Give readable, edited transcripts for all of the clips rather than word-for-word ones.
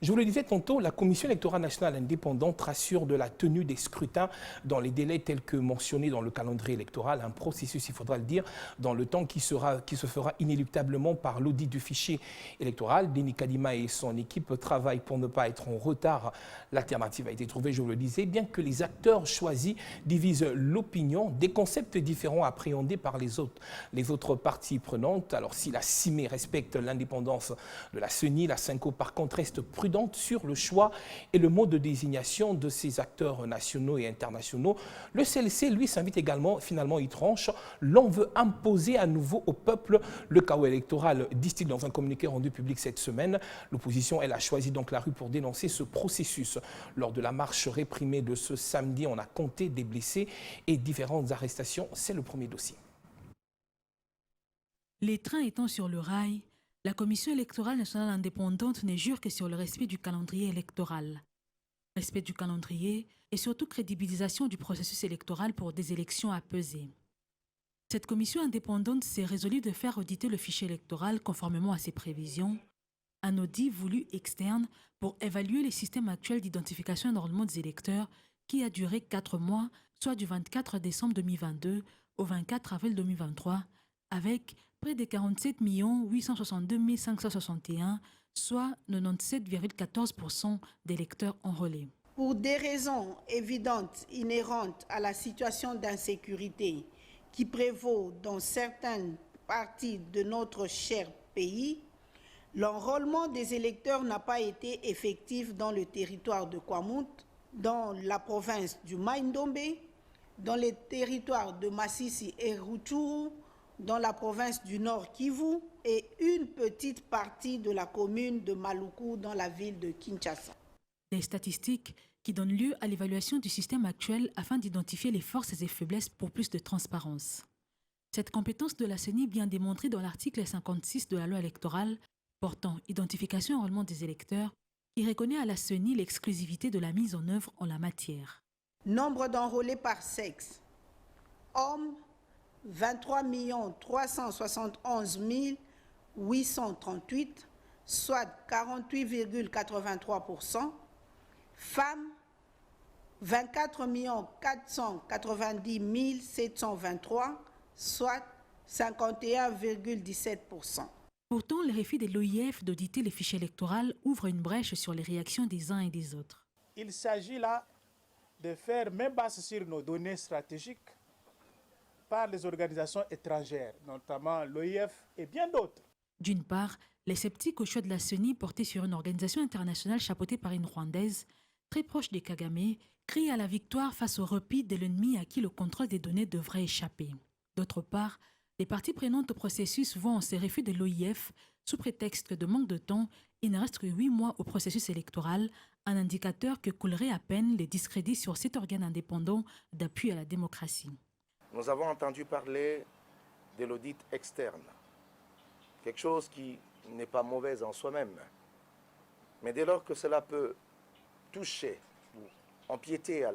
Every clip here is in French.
Je vous le disais tantôt, la Commission électorale nationale indépendante rassure de la tenue des scrutins dans les délais tels que mentionnés dans le calendrier électoral, un processus, il faudra le dire, dans le temps qui se fera inéluctablement par l'audit du fichier électoral. Denis Kadima et son équipe travaillent pour ne pas être en retard. L'alternative a été trouvée, je vous le disais, bien que les acteurs choisis divisent l'opinion, des concepts différents appréhendés par les autres parties prenantes. Alors si la CIME respecte l'indépendance de la CENI, la CENCO par contre reste prudente sur le choix et le mode de désignation de ces acteurs nationaux et internationaux. Le CLC, lui, s'invite également, finalement, il tranche. L'on veut imposer à nouveau au peuple le chaos électoral, disent-ils dans un communiqué rendu public cette semaine. L'opposition, elle a choisi donc la rue pour dénoncer ce processus. Lors de la marche réprimée de ce samedi, on a compté des blessés et différentes arrestations. C'est le premier dossier. Les trains étant sur le rail, la Commission électorale nationale indépendante ne jure que sur le respect du calendrier électoral. Respect du calendrier et surtout crédibilisation du processus électoral pour des élections apaisées. Cette commission indépendante s'est résolue de faire auditer le fichier électoral conformément à ses prévisions, un audit voulu externe pour évaluer les systèmes actuels d'identification et d'enrôlement des électeurs qui a duré 4 mois, soit du 24 décembre 2022 au 24 avril 2023, avec près de 47 862 561, soit 97,14% d'électeurs enrôlés. Pour des raisons évidentes inhérentes à la situation d'insécurité qui prévaut dans certaines parties de notre cher pays, l'enrôlement des électeurs n'a pas été effectif dans le territoire de Kwamouth, dans la province du Maïndombe, dans les territoires de Massissi et Rutshuru, dans la province du Nord Kivu et une petite partie de la commune de Maluku dans la ville de Kinshasa. Des statistiques qui donnent lieu à l'évaluation du système actuel afin d'identifier les forces et faiblesses pour plus de transparence. Cette compétence de la CENI est bien démontrée dans l'article 56 de la loi électorale portant identification et enrôlement des électeurs qui reconnaît à la CENI l'exclusivité de la mise en œuvre en la matière. Nombre d'enrôlés par sexe. Hommes, 23 371 838, soit 48,83%. Femmes, 24 490 723, soit 51,17%. Pourtant, le refus de l'OIF d'auditer les fichiers électoraux ouvre une brèche sur les réactions des uns et des autres. Il s'agit là de faire main basse sur nos données stratégiques par les organisations étrangères, notamment l'OIF et bien d'autres. D'une part, les sceptiques au choix de la CENI portés sur une organisation internationale chapeautée par une Rwandaise, très proche des Kagame, crient à la victoire face au repli de l'ennemi à qui le contrôle des données devrait échapper. D'autre part, les parties prenantes au processus vont en ces refus de l'OIF sous prétexte de manque de temps. Il ne reste que 8 mois au processus électoral, un indicateur que coulerait à peine les discrédits sur cet organe indépendant d'appui à la démocratie. Nous avons entendu parler de l'audit externe, quelque chose qui n'est pas mauvais en soi-même. Mais dès lors que cela peut toucher ou empiéter à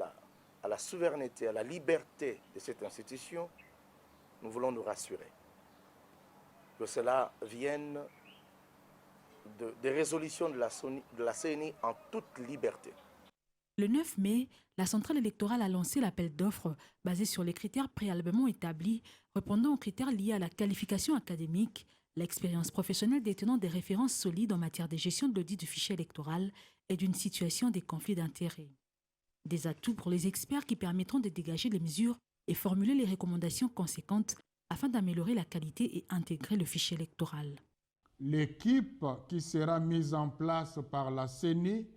la souveraineté, à la liberté de cette institution, nous voulons nous rassurer que cela vienne des résolutions de la CENI en toute liberté. Le 9 mai, la centrale électorale a lancé l'appel d'offres basé sur les critères préalablement établis, répondant aux critères liés à la qualification académique, l'expérience professionnelle détenant des références solides en matière de gestion de l'audit du fichier électoral et d'une situation des conflits d'intérêts. Des atouts pour les experts qui permettront de dégager les mesures et formuler les recommandations conséquentes afin d'améliorer la qualité et intégrer le fichier électoral. L'équipe qui sera mise en place par la CENI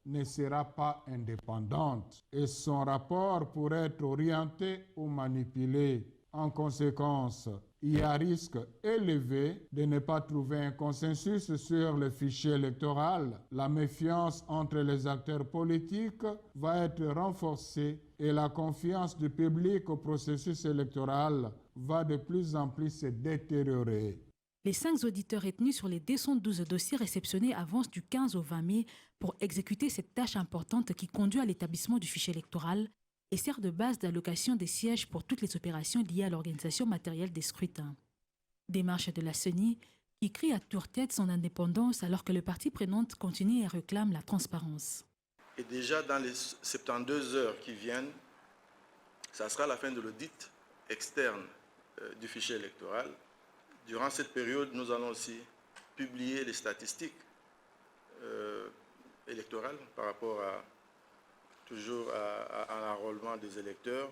ne sera pas indépendante et son rapport pourrait être orienté ou manipulé. En conséquence, il y a risque élevé de ne pas trouver un consensus sur le fichier électoral. La méfiance entre les acteurs politiques va être renforcée et la confiance du public au processus électoral va de plus en plus se détériorer. Les 5 auditeurs retenus sur les 212 dossiers réceptionnés avancent du 15 au 20 mai pour exécuter cette tâche importante qui conduit à l'établissement du fichier électoral et sert de base d'allocation des sièges pour toutes les opérations liées à l'organisation matérielle des scrutins. Démarche de la CENI qui crie à tour-tête son indépendance alors que le parti prenante continue et réclame la transparence. Et déjà dans les 72 heures qui viennent, ça sera la fin de l'audit externe du fichier électoral. Durant cette période, nous allons aussi publier les statistiques électorales par rapport toujours à l'enrôlement des électeurs.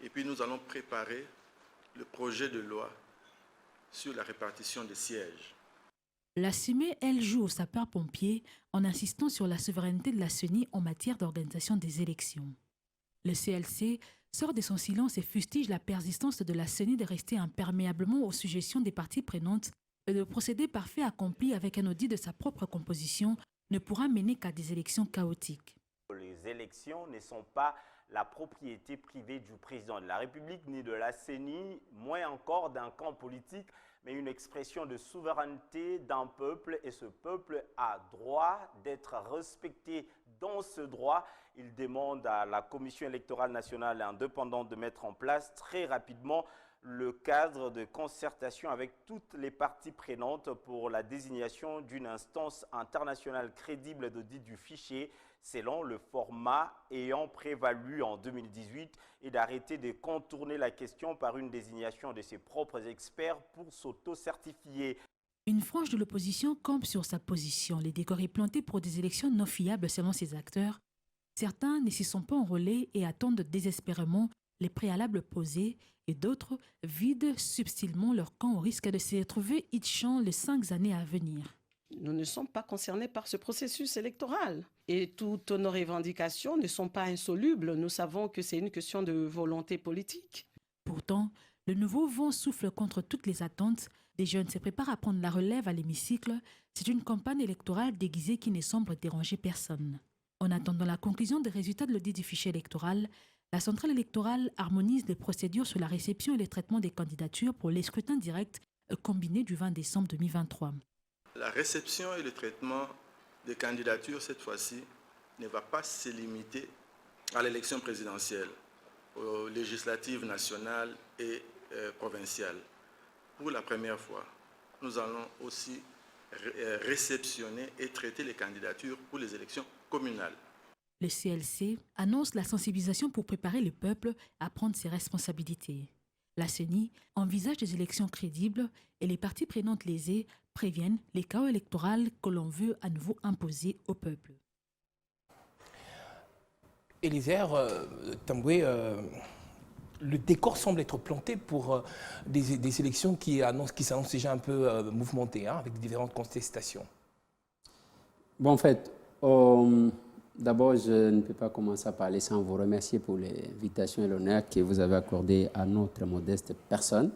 Et puis nous allons préparer le projet de loi sur la répartition des sièges. La CIME, elle, joue aux sapeurs-pompiers en insistant sur la souveraineté de la CENI en matière d'organisation des élections. Le CLC sort de son silence et fustige la persistance de la CENI de rester imperméablement aux suggestions des parties prenantes et de procéder par fait accompli avec un audit de sa propre composition ne pourra mener qu'à des élections chaotiques. Les élections ne sont pas la propriété privée du président de la République ni de la CENI, moins encore d'un camp politique, mais une expression de souveraineté d'un peuple, et ce peuple a droit d'être respecté dans ce droit. Il demande à la Commission électorale nationale indépendante de mettre en place très rapidement le cadre de concertation avec toutes les parties prenantes pour la désignation d'une instance internationale crédible d'audit du fichier selon le format ayant prévalu en 2018 et d'arrêter de contourner la question par une désignation de ses propres experts pour s'auto-certifier. Une frange de l'opposition campe sur sa position. Les décors est planté pour des élections non fiables selon ses acteurs. Certains ne s'y sont pas enrôlés et attendent désespérément les préalables posés et d'autres vident subtilement leur camp au risque de se retrouver hitchant les 5 années à venir. Nous ne sommes pas concernés par ce processus électoral et toutes nos revendications ne sont pas insolubles. Nous savons que c'est une question de volonté politique. Pourtant, le nouveau vent souffle contre toutes les attentes. Des jeunes se préparent à prendre la relève à l'hémicycle. C'est une campagne électorale déguisée qui ne semble déranger personne. En attendant la conclusion des résultats de l'audit du fichier électoral, la centrale électorale harmonise les procédures sur la réception et le traitement des candidatures pour les scrutins directs combinés du 20 décembre 2023. La réception et le traitement des candidatures, cette fois-ci, ne va pas se limiter à l'élection présidentielle, aux législatives nationales et provinciales. Pour la première fois, nous allons aussi réceptionner et traiter les candidatures pour les élections communales. Le CLC annonce la sensibilisation pour préparer le peuple à prendre ses responsabilités. La CENI envisage des élections crédibles et les parties prenantes lésées préviennent les chaos électoraux que l'on veut à nouveau imposer au peuple. Élisère, Tamboué, le décor semble être planté pour des élections qui s'annoncent déjà un peu mouvementées, avec différentes contestations. Bon, en fait, d'abord, je ne peux pas commencer à parler sans vous remercier pour l'invitation et l'honneur que vous avez accordé à notre modeste personne.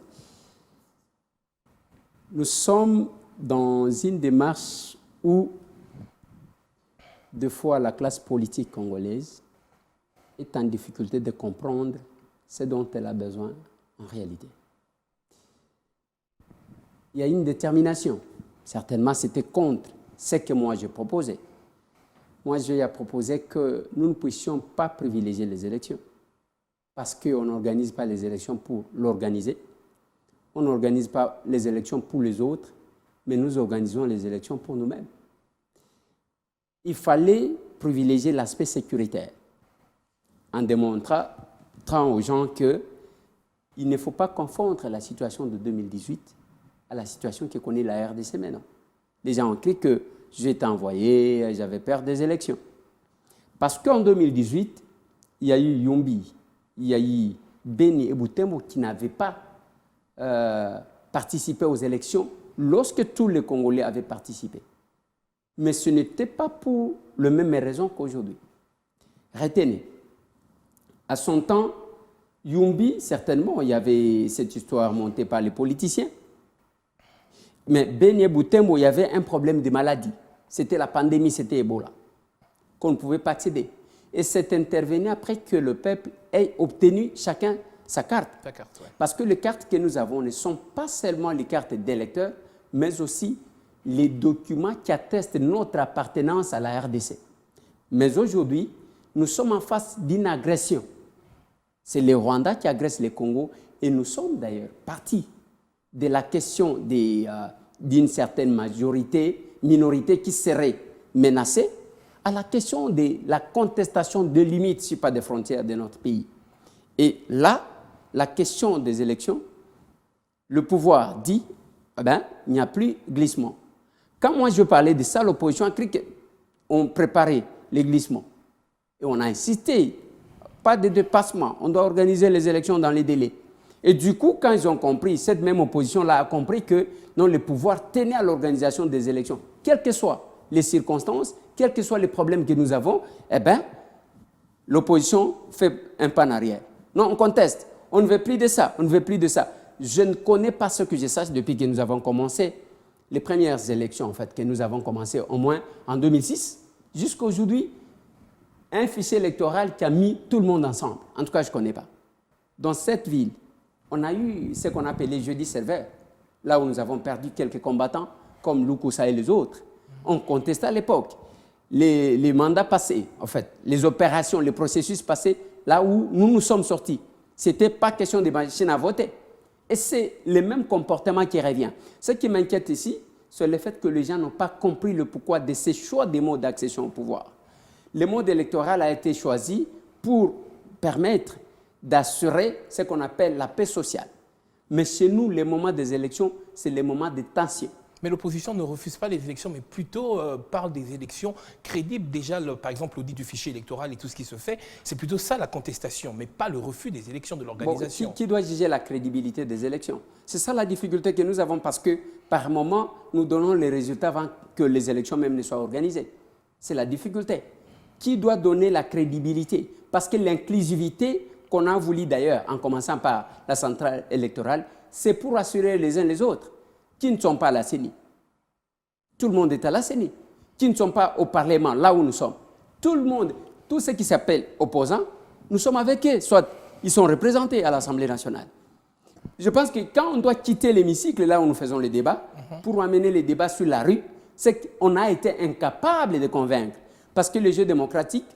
Nous sommes dans une démarche où, deux fois, la classe politique congolaise est en difficulté de comprendre ce dont elle a besoin en réalité. Il y a une détermination. Certainement, c'était contre ce que moi j'ai proposé. Moi, j'ai proposé que nous ne puissions pas privilégier les élections parce qu'on n'organise pas les élections pour l'organiser. On n'organise pas les élections pour les autres, mais nous organisons les élections pour nous-mêmes. Il fallait privilégier l'aspect sécuritaire en démontrant aux gens qu'il ne faut pas confondre la situation de 2018 à la situation que connaît la RDC maintenant. Les gens ont cru que j'étais envoyé, j'avais peur des élections. Parce qu'en 2018, il y a eu Yombi, il y a eu Beni et Butembo qui n'avaient pas participé aux élections lorsque tous les Congolais avaient participé. Mais ce n'était pas pour les mêmes raisons qu'aujourd'hui. Retenez, à son temps, Yombi, certainement, il y avait cette histoire montée par les politiciens. Mais Beni et Butembo, il y avait un problème de maladie. C'était la pandémie, c'était Ebola, qu'on ne pouvait pas accéder. Et c'est intervenu après que le peuple ait obtenu chacun sa carte. Ouais. Parce que les cartes que nous avons ne sont pas seulement les cartes d'électeurs, mais aussi les documents qui attestent notre appartenance à la RDC. Mais aujourd'hui, nous sommes en face d'une agression. C'est le Rwanda qui agresse le Congo et nous sommes d'ailleurs partis de la question des d'une certaine minorité qui serait menacée, à la question de la contestation de limites, si pas des frontières de notre pays. Et là, la question des élections, le pouvoir dit, eh ben, il n'y a plus glissement. Quand moi je parlais de ça, l'opposition a cru qu'on préparait les glissements. Et on a insisté, pas de dépassement, on doit organiser les élections dans les délais. Et du coup, quand ils ont compris, cette même opposition-là a compris que non, le pouvoir tenait à l'organisation des élections, quelles que soient les circonstances, quels que soient les problèmes que nous avons, eh bien, l'opposition fait un pas en arrière. Non, on conteste, on ne veut plus de ça, on ne veut plus de ça. Je ne connais pas ce que je sache depuis que nous avons commencé les premières élections, en fait, que nous avons commencé au moins en 2006, jusqu'à aujourd'hui, un fichier électoral qui a mis tout le monde ensemble. En tout cas, je ne connais pas. Dans cette ville, on a eu ce qu'on appelait jeudi serveur, là où nous avons perdu quelques combattants, comme Loukoussa et les autres. On contestait à l'époque les mandats passés, en fait, les opérations, les processus passés, là où nous nous sommes sortis. Ce n'était pas question de machines à voter. Et c'est le même comportement qui revient. Ce qui m'inquiète ici, c'est le fait que les gens n'ont pas compris le pourquoi de ces choix des modes d'accession au pouvoir. Le mode électoral a été choisi pour permettre d'assurer ce qu'on appelle la paix sociale. Mais chez nous, les moments des élections, c'est les moments de tension. Mais l'opposition ne refuse pas les élections, mais plutôt parle des élections crédibles. Déjà, par exemple, l'audit du fichier électoral et tout ce qui se fait, c'est plutôt ça la contestation, mais pas le refus des élections de l'organisation. Bon, qui doit juger la crédibilité des élections? C'est ça la difficulté que nous avons, parce que par moment, nous donnons les résultats avant que les élections même ne soient organisées. C'est la difficulté. Qui doit donner la crédibilité? Parce que l'inclusivité qu'on a voulu d'ailleurs, en commençant par la centrale électorale, c'est pour assurer les uns les autres qui ne sont pas à la CENI. Tout le monde est à la CENI. Qui ne sont pas au Parlement, là où nous sommes. Tout le monde, tous ceux qui s'appellent opposants, nous sommes avec eux. Soit ils sont représentés à l'Assemblée nationale. Je pense que quand on doit quitter l'hémicycle, là où nous faisons les débats, pour amener les débats sur la rue, c'est qu'on a été incapable de convaincre. Parce que le jeu démocratique,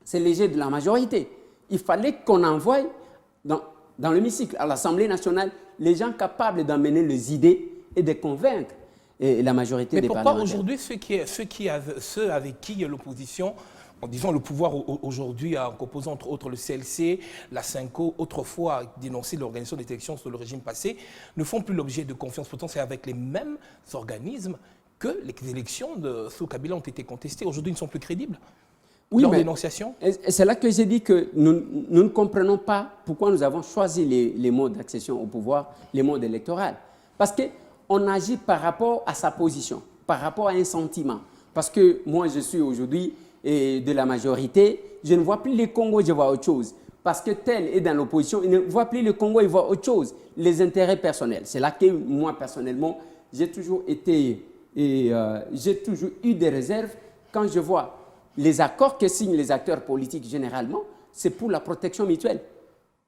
c'est le jeu de la majorité. Il fallait qu'on envoie dans l'hémicycle, à l'Assemblée nationale, les gens capables d'amener les idées et de convaincre la majorité des parlementaires. Mais pourquoi aujourd'hui, ceux avec qui l'opposition, en disant le pouvoir aujourd'hui, en composant entre autres le CLC, la CENCO, autrefois dénoncé l'organisation des élections sous le régime passé, ne font plus l'objet de confiance? Pourtant, c'est avec les mêmes organismes que les élections sous Kabila ont été contestées. Aujourd'hui, ils ne sont plus crédibles. Oui, leur dénonciation. Et c'est là que j'ai dit que nous ne comprenons pas pourquoi nous avons choisi les modes d'accession au pouvoir, les modes électoraux. Parce qu'on agit par rapport à sa position, par rapport à un sentiment. Parce que moi, je suis aujourd'hui de la majorité, je ne vois plus le Congo, je vois autre chose. Parce que tel est dans l'opposition, il ne voit plus le Congo, il voit autre chose, les intérêts personnels. C'est là que moi, personnellement, j'ai toujours eu des réserves quand je vois les accords que signent les acteurs politiques généralement, c'est pour la protection mutuelle.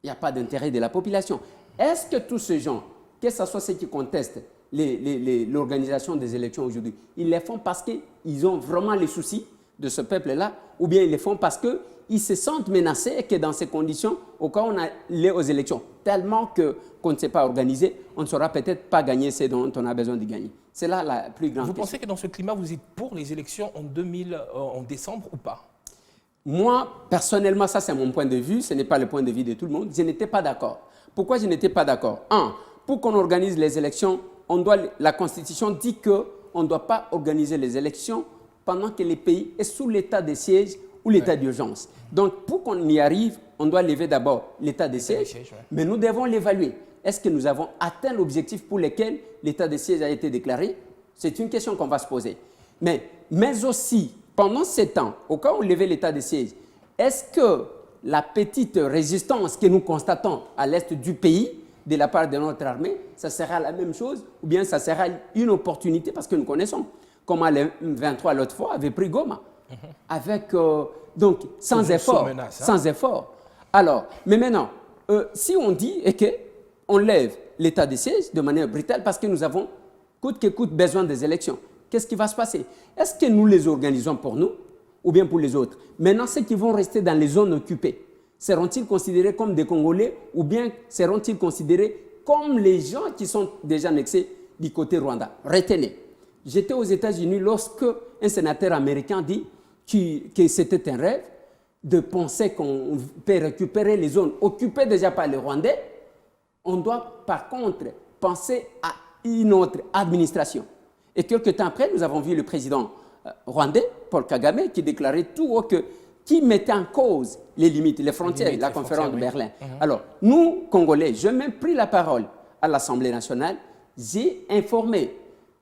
Il n'y a pas d'intérêt de la population. Est-ce que tous ces gens, que ce soit ceux qui contestent l'organisation des élections aujourd'hui, ils les font parce qu'ils ont vraiment les soucis de ce peuple-là, ou bien ils les font parce qu'ils se sentent menacés et que dans ces conditions, au cas où on allait aux élections, tellement qu'on ne s'est pas organisé, on ne saura peut-être pas gagner ce dont on a besoin de gagner. C'est là la plus grande question. Vous pensez que dans ce climat, vous êtes pour les élections en décembre ou pas? Moi, personnellement, ça c'est mon point de vue, ce n'est pas le point de vue de tout le monde, je n'étais pas d'accord. Pourquoi je n'étais pas d'accord? Pour qu'on organise les élections, la Constitution dit qu'on ne doit pas organiser les élections pendant que le pays est sous l'état de siège ou l'état d'urgence. Donc, pour qu'on y arrive, on doit lever d'abord l'état de siège, mais nous devons l'évaluer. Est-ce que nous avons atteint l'objectif pour lequel l'état de siège a été déclaré? C'est une question qu'on va se poser. Mais aussi, pendant ces temps, au cas où on levait l'état de siège, est-ce que la petite résistance que nous constatons à l'est du pays, de la part de notre armée, ça sera la même chose ou bien ça sera une opportunité parce que nous connaissons comment le 23 l'autre fois avait pris Goma, avec, donc sans effort, sans effort. Alors, mais maintenant, si on dit qu'on lève l'état de siège de manière brutale parce que nous avons coûte que coûte besoin des élections, qu'est-ce qui va se passer? Est-ce que nous les organisons pour nous ou bien pour les autres? Maintenant, ceux qui vont rester dans les zones occupées, seront-ils considérés comme des Congolais ou bien seront-ils considérés comme les gens qui sont déjà annexés du côté Rwanda. Retenez, j'étais aux États-Unis lorsque un sénateur américain dit que c'était un rêve de penser qu'on peut récupérer les zones occupées déjà par les Rwandais. On doit par contre penser à une autre administration. Et quelques temps après, nous avons vu le président rwandais, Paul Kagame, qui déclarait tout haut qui mettait en cause les limites, les frontières, la conférence de Berlin. Alors, nous, Congolais, j'ai même pris la parole à l'Assemblée nationale, j'ai informé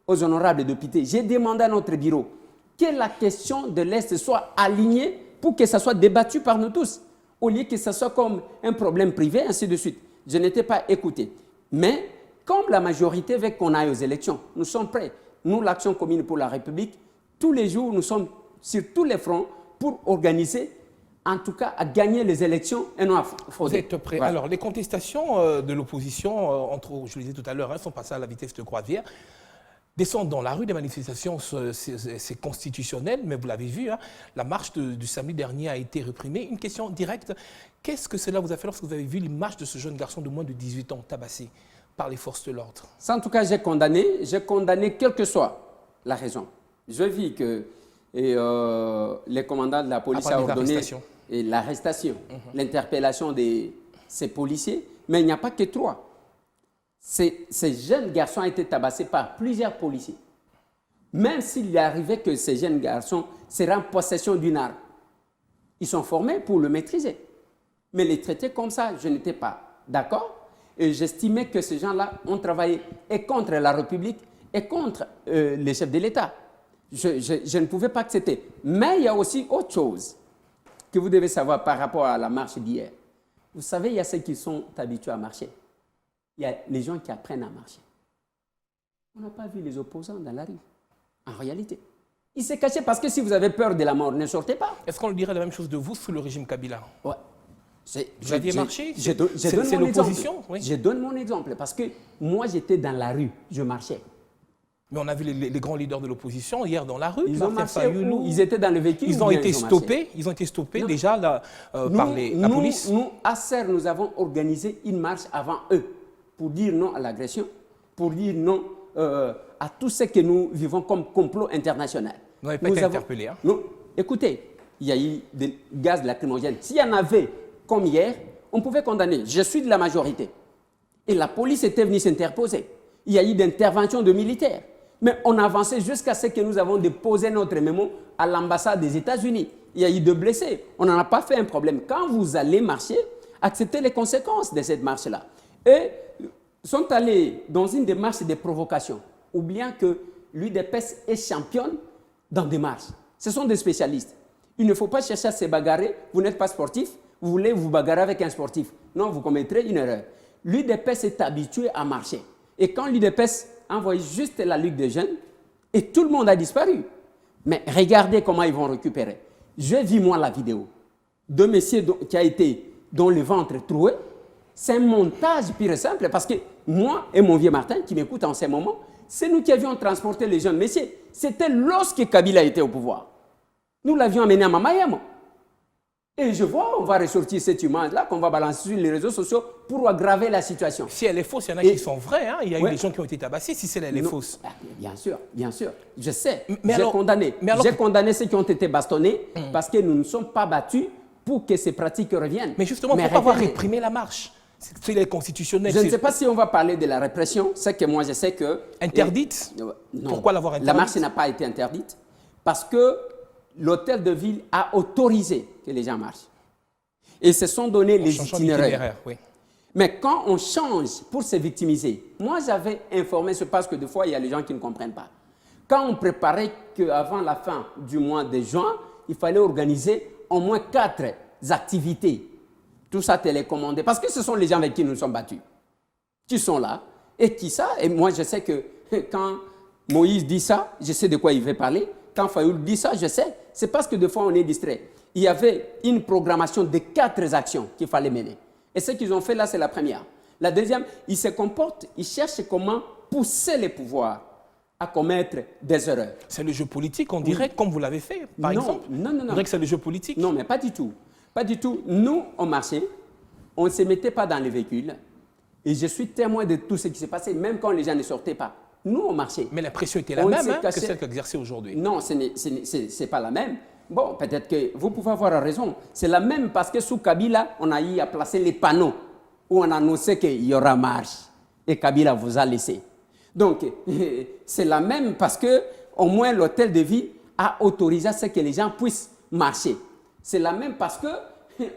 aux honorables députés, j'ai demandé à notre bureau que la question de l'Est soit alignée pour que ça soit débattu par nous tous, au lieu que ça soit comme un problème privé, ainsi de suite. Je n'étais pas écouté. Mais comme la majorité veut qu'on aille aux élections, nous sommes prêts. Nous, l'Action commune pour la République, tous les jours, nous sommes sur tous les fronts pour organiser, en tout cas, à gagner les élections et non à frauder. Vous êtes prêts. Voilà. Alors, les contestations de l'opposition, je le disais tout à l'heure, sont passées à la vitesse de croisière. Descendre dans la rue, des manifestations, c'est constitutionnel, mais vous l'avez vu, la marche du samedi dernier a été réprimée. Une question directe, qu'est-ce que cela vous a fait lorsque vous avez vu l'image de ce jeune garçon de moins de 18 ans tabassé par les forces de l'ordre? Ça, en tout cas, j'ai condamné quelle que soit la raison. Je vis que les commandants de la police ont ordonné l'arrestation, l'interpellation de ces policiers, mais il n'y a pas que 3. Ces jeunes garçons ont été tabassés par plusieurs policiers. Même s'il arrivait que ces jeunes garçons seraient en possession d'une arme, ils sont formés pour le maîtriser. Mais les traiter comme ça, je n'étais pas d'accord. Et j'estimais que ces gens-là ont travaillé et contre la République et contre les chefs de l'État. Je ne pouvais pas accepter. Mais il y a aussi autre chose que vous devez savoir par rapport à la marche d'hier. Vous savez, il y a ceux qui sont habitués à marcher. Il y a les gens qui apprennent à marcher. On n'a pas vu les opposants dans la rue, en réalité. Ils s'est caché parce que si vous avez peur de la mort, ne sortez pas. Est-ce qu'on dirait la même chose de vous sous le régime Kabila? Ouais. Vous aviez marché? C'est l'opposition, oui. Je donne mon exemple parce que moi, j'étais dans la rue, je marchais. Mais on a vu les grands leaders de l'opposition hier dans la rue. Ils ont marché où? Ils étaient dans le véhicule. Ils ont été stoppés. Ils ont été stoppés déjà là, par la police. Nous, à Serre, nous avons organisé une marche avant eux pour dire non à l'agression, pour dire non à tout ce que nous vivons comme complot international. Vous n'avez pas été interpellés. Hein? Non. Écoutez, il y a eu des gaz lacrymogènes. S'il y en avait comme hier, on pouvait condamner. Je suis de la majorité. Et la police était venue s'interposer. Il y a eu d'intervention de militaires. Mais on avançait jusqu'à ce que nous avons déposé notre mémo à l'ambassade des États-Unis. Il y a eu 2 blessés. On n'en a pas fait un problème. Quand vous allez marcher, acceptez les conséquences de cette marche-là. Et sont allés dans une démarche de provocation. Oubliant que l'UDPS est championne dans des marches. Ce sont des spécialistes. Il ne faut pas chercher à se bagarrer. Vous n'êtes pas sportif. Vous voulez vous bagarrer avec un sportif. Non, vous commettrez une erreur. L'UDPS est habitué à marcher. Et quand l'UDPS envoie juste la Ligue des jeunes, et tout le monde a disparu. Mais regardez comment ils vont récupérer. J'ai vu moi la vidéo de monsieur qui a été dans le ventre troué. C'est un montage pur et simple parce que moi et mon vieux Martin, qui m'écoute en ce moment, c'est nous qui avions transporté les jeunes messieurs. C'était lorsque Kabila était au pouvoir. Nous l'avions amené à Mamayama. Et je vois, on va ressortir cette image-là qu'on va balancer sur les réseaux sociaux pour aggraver la situation. Si elle est fausse, il y en a qui sont vrais. Hein. Il y a eu des gens qui ont été tabassés si elle est fausse. Bien sûr, bien sûr. Je sais. J'ai condamné ceux qui ont été bastonnés parce que nous ne sommes pas battus pour que ces pratiques reviennent. Mais justement, pourquoi avoir réprimé la marche? C'est les constitutionnels. Je ne sais pas si on va parler de la répression. C'est que moi, je sais que... Interdite? Non. Pourquoi l'avoir interdite? La marche n'a pas été interdite parce que l'hôtel de ville a autorisé que les gens marchent. Et se sont donné les itinéraires. Oui. Mais quand on change pour se victimiser, moi j'avais informé, c'est parce que des fois il y a les gens qui ne comprennent pas. Quand on préparait qu'avant la fin du mois de juin, il fallait organiser au moins 4 activités. Tout ça télécommandé. Parce que ce sont les gens avec qui nous sommes battus. Qui sont là et qui ça. Et moi je sais que quand Moïse dit ça, je sais de quoi il veut parler. Quand Fayoul dit ça, je sais. C'est parce que des fois, on est distrait. Il y avait une programmation de 4 actions qu'il fallait mener. Et ce qu'ils ont fait là, c'est la première. La deuxième, ils se comportent, ils cherchent comment pousser les pouvoirs à commettre des erreurs. C'est le jeu politique, on dirait, comme vous l'avez fait, par exemple. Non. On dirait que c'est le jeu politique. Non, mais pas du tout. Pas du tout. Nous, on marchait, on ne se mettait pas dans les véhicules. Et je suis témoin de tout ce qui s'est passé, même quand les gens ne sortaient pas. Nous, on marchait. Mais la pression était la même que celle qu'exerçait aujourd'hui. Non, ce n'est pas la même. Bon, peut-être que vous pouvez avoir raison. C'est la même parce que sous Kabila, on a eu à placer les panneaux où on annonçait qu'il y aura marche. Et Kabila vous a laissé. Donc, c'est la même parce que au moins l'hôtel de ville a autorisé à ce que les gens puissent marcher. C'est la même parce que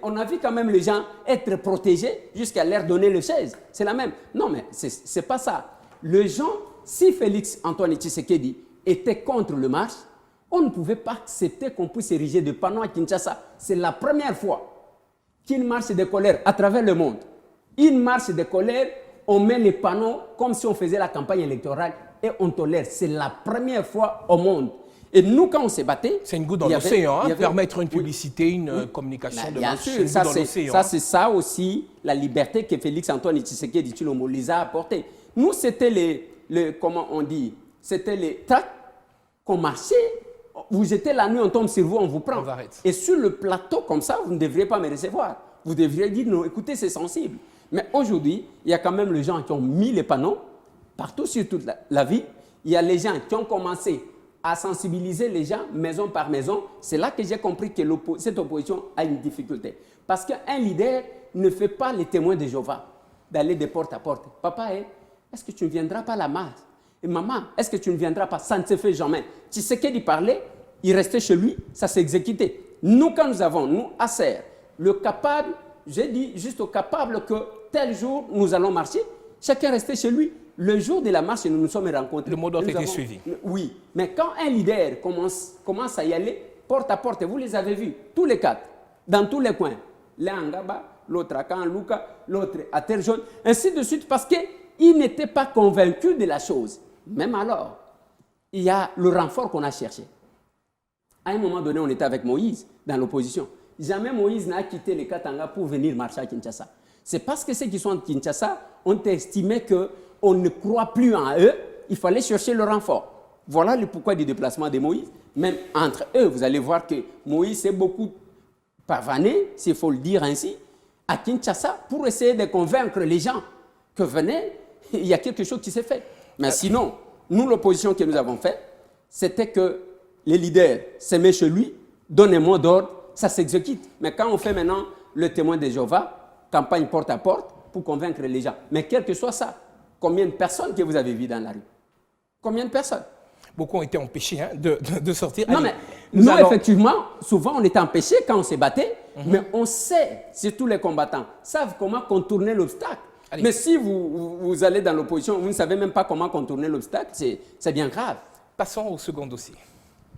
on a vu quand même les gens être protégés jusqu'à leur donner le chaise. C'est la même. Non, mais c'est pas ça. Les gens, si Félix Antoine Tshisekedi était contre le marche, on ne pouvait pas accepter qu'on puisse ériger des panneaux à Kinshasa. C'est la première fois qu'une marche de colère à travers le monde, une marche de colère, on met les panneaux comme si on faisait la campagne électorale et on tolère. C'est la première fois au monde. Et nous, quand on s'est battu... C'est une goutte dans l'océan, permettre une publicité, une communication de marche. Bien sûr, ça c'est ça aussi, la liberté que Félix Antoine Tshisekedi Tshilombo les a apporté. Nous, c'était comment on dit, c'était les tracts qu'on marchait. Vous étiez la nuit, on tombe sur vous, on vous prend. Et sur le plateau, comme ça, vous ne devriez pas me recevoir. Vous devriez dire, non, écoutez, c'est sensible. Mais aujourd'hui, il y a quand même les gens qui ont mis les panneaux partout sur toute la ville. Il y a les gens qui ont commencé à sensibiliser les gens maison par maison. C'est là que j'ai compris que cette opposition a une difficulté. Parce qu'un leader ne fait pas les témoins de Jéhovah d'aller de porte à porte. Papa, est-ce que tu ne viendras pas à la marche? Et maman, est-ce que tu ne viendras pas? Ça ne se fait jamais. Tu sais qu'il parlait, il restait chez lui, ça s'est exécuté. Nous, quand nous avons, nous, Acer, le capable, j'ai dit juste au capable que tel jour, nous allons marcher, chacun restait chez lui. Le jour de la marche, nous nous sommes rencontrés. Le mot d'ordre était suivi. Oui, mais quand un leader commence à y aller, porte à porte, vous les avez vus, tous les quatre, dans tous les coins. L'un à Ngaba, l'autre à Kanlouka, l'autre à Terre Jaune, ainsi de suite, parce qu'ils n'étaient pas convaincus de la chose. Même alors, il y a le renfort qu'on a cherché. À un moment donné, on était avec Moïse dans l'opposition. Jamais Moïse n'a quitté les Katanga pour venir marcher à Kinshasa. C'est parce que ceux qui sont à Kinshasa ont estimé qu'on ne croit plus en eux, il fallait chercher le renfort. Voilà le pourquoi du déplacement de Moïse. Même entre eux, vous allez voir que Moïse s'est beaucoup pavané, s'il faut le dire ainsi, à Kinshasa pour essayer de convaincre les gens que venez, il y a quelque chose qui s'est fait. Mais sinon, nous, l'opposition que nous avons faite, c'était que les leaders se mettent chez lui, donnent un mot d'ordre, ça s'exécute. Mais quand on fait maintenant le témoin de Jéhovah, campagne porte à porte pour convaincre les gens. Mais quel que soit ça, combien de personnes que vous avez vues dans la rue? Combien de personnes? Beaucoup ont été empêchés de sortir. Non, mais nous, effectivement, souvent, on était empêchés quand on s'est battu, mais on sait, surtout les combattants, savent comment contourner l'obstacle. Mais si vous allez dans l'opposition, vous ne savez même pas comment contourner l'obstacle, c'est bien grave. Passons au second dossier.